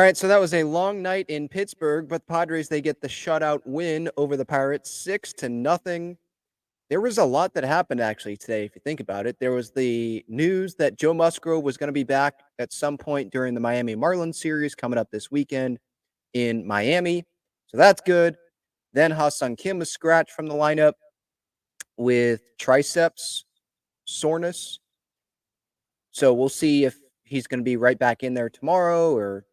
All right, so that was a long night in Pittsburgh, but the Padres, they get the shutout win over the Pirates, 6-0. There was a lot that happened actually today, if you think about it. There was the news that Joe Musgrove was going to be back at some point during the Miami Marlins series coming up this weekend in Miami. So that's good. Then Ha-Seong Kim was scratched from the lineup with triceps soreness. So we'll see if he's going to be right back in there tomorrow or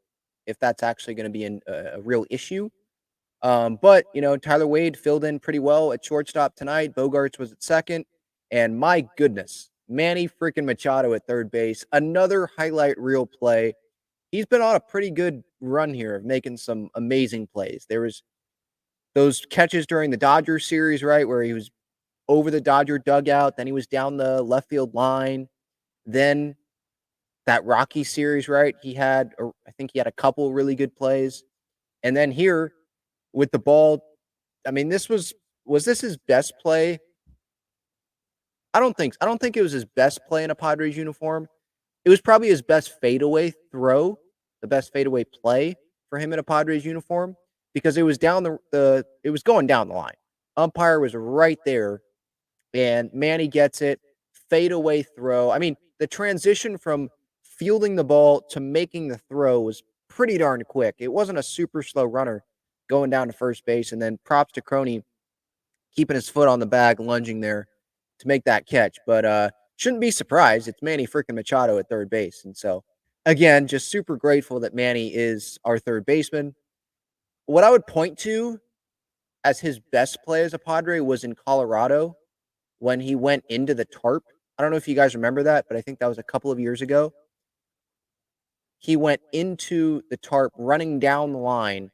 if that's actually going to be a real issue. But, Tyler Wade filled in pretty well at shortstop tonight. Bogarts was at second. And my goodness, Manny freaking Machado at third base. Another highlight reel play. He's been on a pretty good run here of making some amazing plays. There was those catches during the Dodgers series, right, where he was over the Dodger dugout. Then he was down the left field line. Then that Rocky series, right, I think he had a couple really good plays. And then here with the ball, I mean, was this his best play? I don't think it was his best play in a Padres uniform. It was probably his best fadeaway throw, the best fadeaway play for him in a Padres uniform because it was it was going down the line. Umpire was right there, and Manny gets it, fadeaway throw. I mean, the transition from fielding the ball to making the throw was pretty darn quick. It wasn't a super slow runner going down to first base, and then props to Crony keeping his foot on the bag, lunging there to make that catch. But shouldn't be surprised. It's Manny freaking Machado at third base. And so, again, just super grateful that Manny is our third baseman. What I would point to as his best play as a Padre was in Colorado when he went into the tarp. I don't know if you guys remember that, but I think that was a couple of years ago. He went into the tarp running down the line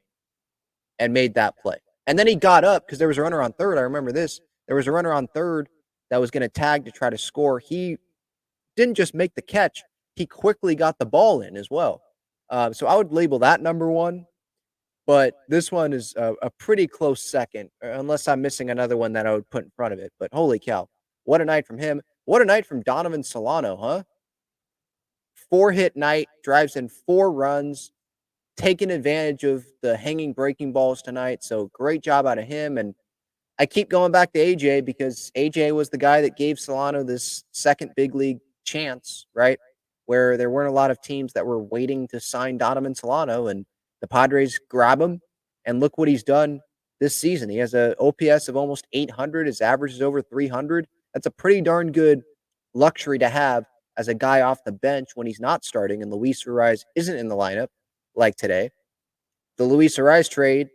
and made that play. And then he got up because there was a runner on third. I remember this. There was a runner on third that was going to tag to try to score. He didn't just make the catch, he quickly got the ball in as well. So I would label that number one. But this one is a pretty close second, unless I'm missing another one that I would put in front of it. But holy cow, what a night from him. What a night from Donovan Solano, huh? 4-hit night, drives in 4 runs, taking advantage of the hanging breaking balls tonight. So great job out of him. And I keep going back to AJ because AJ was the guy that gave Solano this second big league chance, right? Where there weren't a lot of teams that were waiting to sign Donovan Solano, and the Padres grab him. And look what he's done this season. He has an OPS of almost 800. His average is over 300. That's a pretty darn good luxury to have as a guy off the bench when he's not starting and Luis Urias isn't in the lineup like today. The Luis Urias trade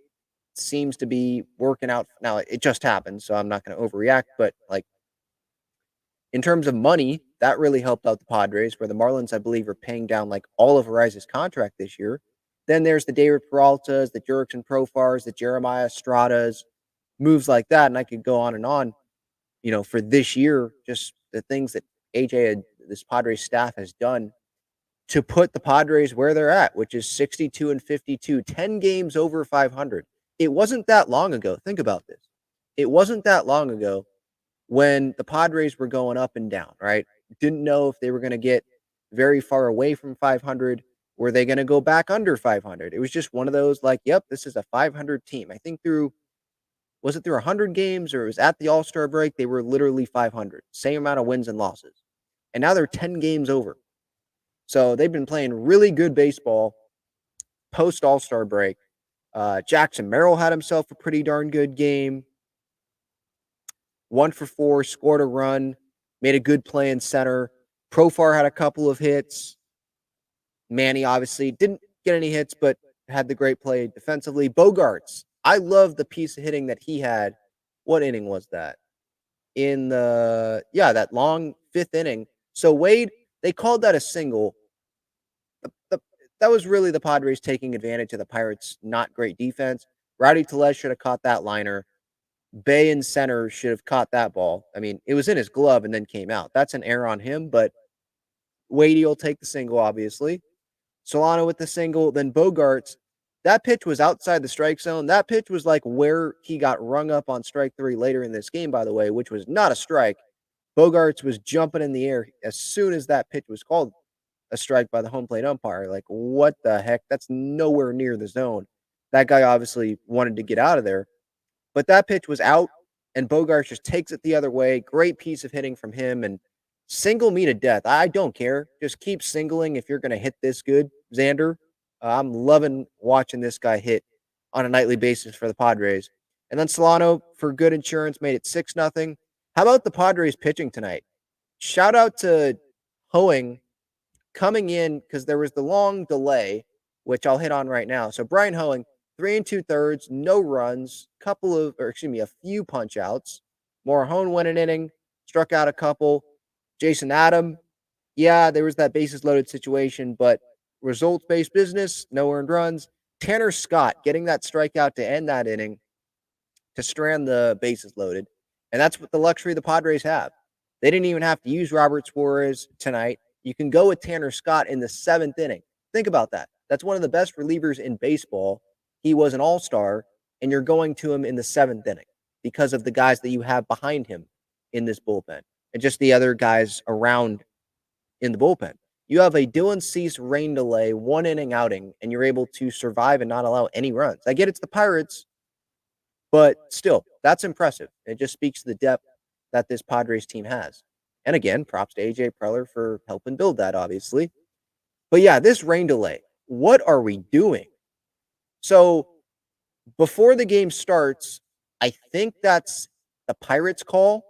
seems to be working out. Now, it just happened, so I'm not going to overreact, but in terms of money, that really helped out the Padres, where the Marlins, I believe, are paying down all of Urias' contract this year. Then there's the David Peraltas, the Jurickson Profars, the Jeremiah Estradas, moves like that, and I could go on and on, for this year, just the things that this Padres staff has done to put the Padres where they're at, which is 62-52, 10 games over 500. It wasn't that long ago. Think about this. It wasn't that long ago when the Padres were going up and down, right? Didn't know if they were going to get very far away from 500. Were they going to go back under 500? It was just one of those yep, this is a 500 team. I think was it through 100 games or it was at the All-Star break? They were literally 500. Same amount of wins and losses. And now they're 10 games over. So they've been playing really good baseball post All-Star break. Jackson Merrill had himself a pretty darn good game. 1 for 4, scored a run, made a good play in center. Profar had a couple of hits. Manny obviously didn't get any hits, but had the great play defensively. Bogarts, I love the piece of hitting that he had. What inning was that? In that long 5th inning. So Wade, they called that a single. That was really the Padres taking advantage of the Pirates' not great defense. Rowdy Tellez should have caught that liner. Bay in center should have caught that ball. I mean, it was in his glove and then came out. That's an error on him, but Wadey will take the single, obviously. Solano with the single. Then Bogarts, that pitch was outside the strike zone. That pitch was where he got rung up on strike 3 later in this game, by the way, which was not a strike. Bogarts was jumping in the air as soon as that pitch was called. a strike by the home plate umpire. Like, what the heck? That's nowhere near the zone. That guy obviously wanted to get out of there. But that pitch was out, and Bogarts just takes it the other way. Great piece of hitting from him, and single me to death. I don't care. Just keep singling if you're going to hit this good, Xander. I'm loving watching this guy hit on a nightly basis for the Padres. And then Solano, for good insurance, made it 6-0. How about the Padres pitching tonight? Shout out to Hoeing coming in because there was the long delay, which I'll hit on right now. So Brian Hoeing, 3 2/3, no runs, a few punch outs. Morahone went an inning, struck out a couple. Jason Adam, yeah, there was that bases loaded situation, but results based business, no earned runs. Tanner Scott getting that strikeout to end that inning to strand the bases loaded. And that's what the luxury the Padres have. They didn't even have to use Robert Suarez tonight. You can go with Tanner Scott in the 7th inning. Think about that. That's one of the best relievers in baseball. He was an all-star, and you're going to him in the 7th inning because of the guys that you have behind him in this bullpen and just the other guys around in the bullpen. You have a Dylan Cease rain delay, 1 inning outing, and you're able to survive and not allow any runs. I get it's the Pirates, but still, that's impressive. It just speaks to the depth that this Padres team has. And again, props to AJ Preller for helping build that, obviously. But yeah, this rain delay, what are we doing? So before the game starts, I think that's the Pirates' call.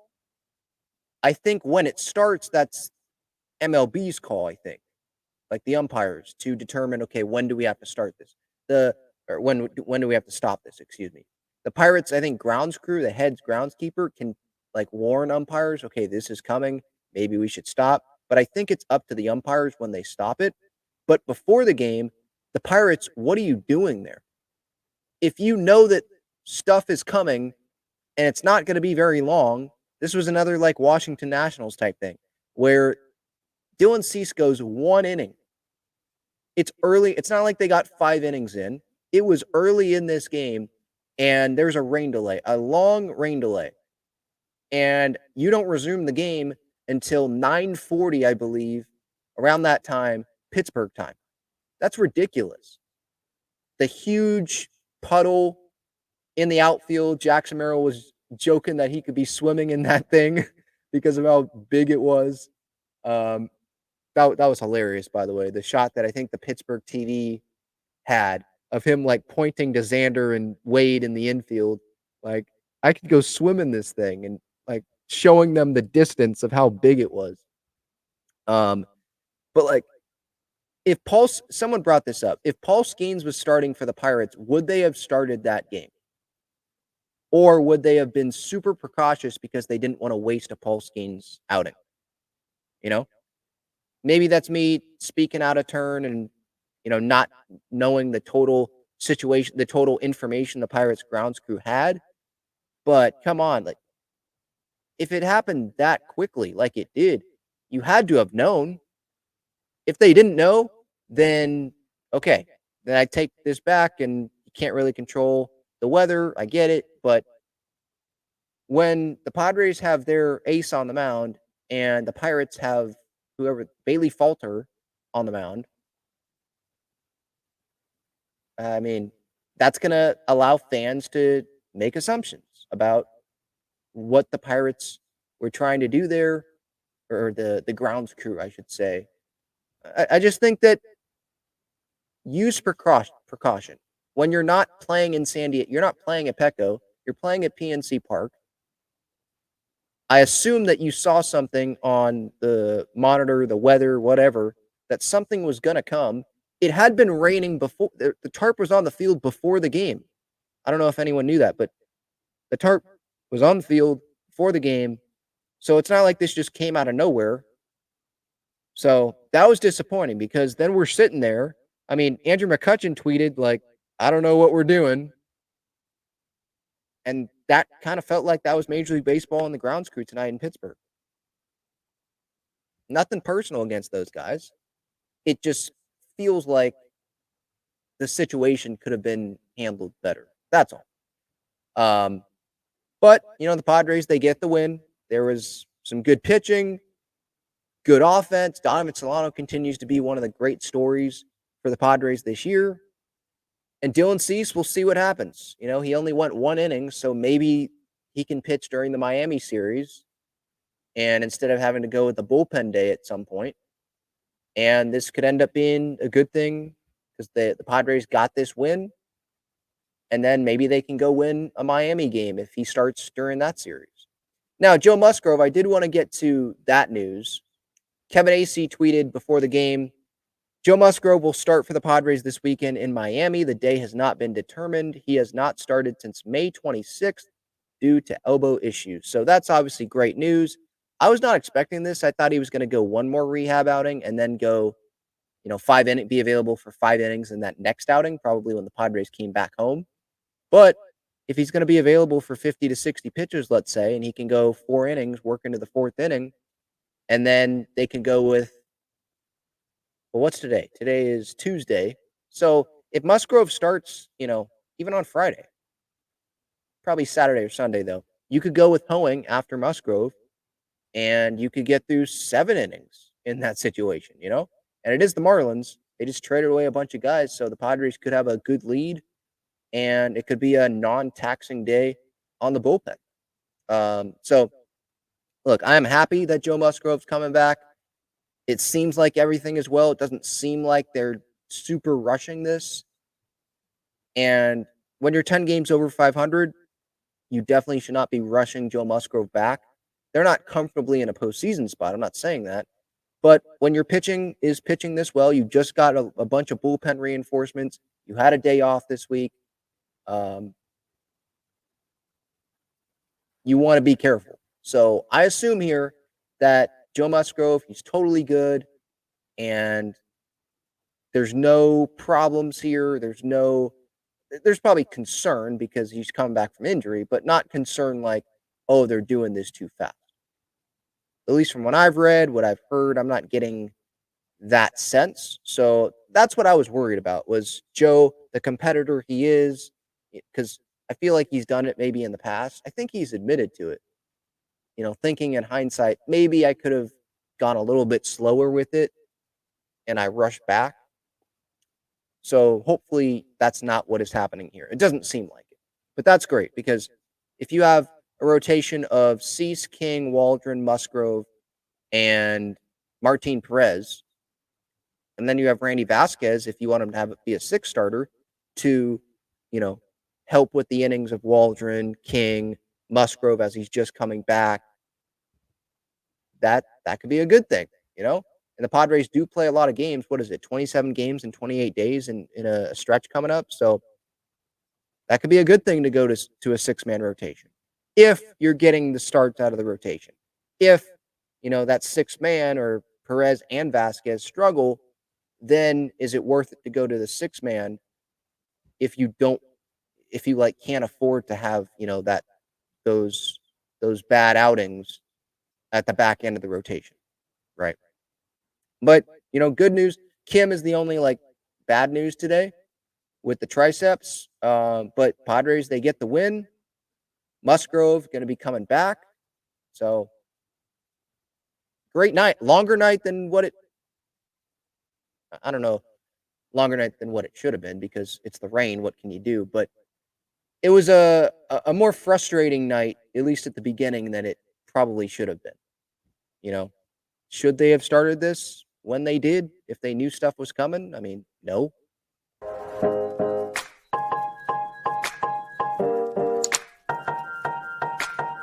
I think when it starts, that's MLB's call, I think. Like the umpires to determine, okay, when do we have to start this? When do we have to stop this? Excuse me. The Pirates, I think, grounds crew, the head's groundskeeper, can like warn umpires, okay, this is coming. Maybe we should stop. But I think it's up to the umpires when they stop it. But before the game, the Pirates, what are you doing there? If you know that stuff is coming and it's not going to be very long, this was another like Washington Nationals type thing where Dylan Cease goes 1 inning. It's early. It's not like they got 5 innings in. It was early in this game, and there's a rain delay, a long rain delay. And you don't resume the game until 9:40, I believe, around that time, Pittsburgh time. That's ridiculous. The huge puddle in the outfield, Jackson Merrill was joking that he could be swimming in that thing because of how big it was. That was hilarious, by the way. The shot that I think the Pittsburgh TV had of him like pointing to Xander and Wade in the infield, like I could go swim in this thing, and like showing them the distance of how big it was. But like if someone brought this up, if Paul Skeens was starting for the Pirates, would they have started that game? Or would they have been super precautious because they didn't want to waste a Paul Skeens outing? You know? Maybe that's me speaking out of turn and, not knowing the total situation, the total information the Pirates grounds crew had. But come on, like if it happened that quickly, like it did, you had to have known. If they didn't know, then okay, then I take this back and you can't really control the weather. I get it. But when the Padres have their ace on the mound and the Pirates have whoever Bailey Falter on the mound, I mean, that's going to allow fans to make assumptions about what the Pirates were trying to do there, or the grounds crew, I should say. I just think that use precaution. When you're not playing in San Diego, you're not playing at Petco, you're playing at PNC Park. I assume that you saw something on the monitor, the weather, whatever, that something was going to come. It had been raining before. The tarp was on the field before the game. I don't know if anyone knew that, but the tarp was on the field before the game. So it's not like this just came out of nowhere. So that was disappointing because then we're sitting there. I mean, Andrew McCutchen tweeted, like, I don't know what we're doing. And that kind of felt like that was Major League Baseball and the grounds crew tonight in Pittsburgh. Nothing personal against those guys. It just feels like the situation could have been handled better. That's all. But, the Padres, they get the win. There was some good pitching. good offense. Donovan Solano continues to be one of the great stories for the Padres this year. And Dylan Cease, we'll see what happens. He only went 1 inning, so maybe he can pitch during the Miami series. And instead of having to go with the bullpen day at some point, and this could end up being a good thing because the Padres got this win. And then maybe they can go win a Miami game if he starts during that series. Now, Joe Musgrove, I did want to get to that news. Kevin Acee tweeted before the game, Joe Musgrove will start for the Padres this weekend in Miami. The day has not been determined. He has not started since May 26th due to elbow issues. So that's obviously great news. I was not expecting this. I thought he was going to go one more rehab outing and then go, be available for 5 innings in that next outing, probably when the Padres came back home. But if he's going to be available for 50 to 60 pitches, let's say, and he can go 4 innings, work into the fourth inning, and then they can go with, well, what's today? Today is Tuesday. So if Musgrove starts, even on Friday, probably Saturday or Sunday, though, you could go with Hoeing after Musgrove, and you could get through 7 innings in that situation, And it is the Marlins. They just traded away a bunch of guys, so the Padres could have a good lead, and it could be a non-taxing day on the bullpen. So, look, I am happy that Joe Musgrove's coming back. It seems like everything is well. It doesn't seem like they're super rushing this. And when you're 10 games over 500, you definitely should not be rushing Joe Musgrove back. They're not comfortably in a postseason spot. I'm not saying that. But when your pitching is pitching this well, you just got a bunch of bullpen reinforcements. You had a day off this week. You want to be careful. So I assume here that Joe Musgrove, he's totally good, and there's no problems here. There's probably concern because he's coming back from injury, but not concern like, oh, they're doing this too fast. At least from what I've read, what I've heard, I'm not getting that sense. So that's what I was worried about was Joe, the competitor he is, because I feel like he's done it maybe in the past. I think he's admitted to it. Thinking in hindsight, maybe I could have gone a little bit slower with it and I rushed back. So hopefully that's not what is happening here. It doesn't seem like it, but that's great because if you have a rotation of Cease, King, Waldron, Musgrove, and Martin Perez, and then you have Randy Vasquez, if you want him to have it be a 6 starter to, help with the innings of Waldron, King, Musgrove as he's just coming back, that could be a good thing, And the Padres do play a lot of games. What is it? 27 games in 28 days in a stretch coming up. So that could be a good thing to go to a 6-man rotation if you're getting the starts out of the rotation. If, that 6-man or Perez and Vasquez struggle, then is it worth it to go to the 6-man if you can't afford to have, those bad outings at the back end of the rotation, right? But, good news, Kim is the only, bad news today with the triceps. But Padres, they get the win. Musgrove going to be coming back. So, great night. Longer night than what I don't know, longer night than what it should have been because it's the rain. What can you do? But it was a more frustrating night, at least at the beginning, than it probably should have been. Should they have started this when they did if they knew stuff was coming? I mean, no.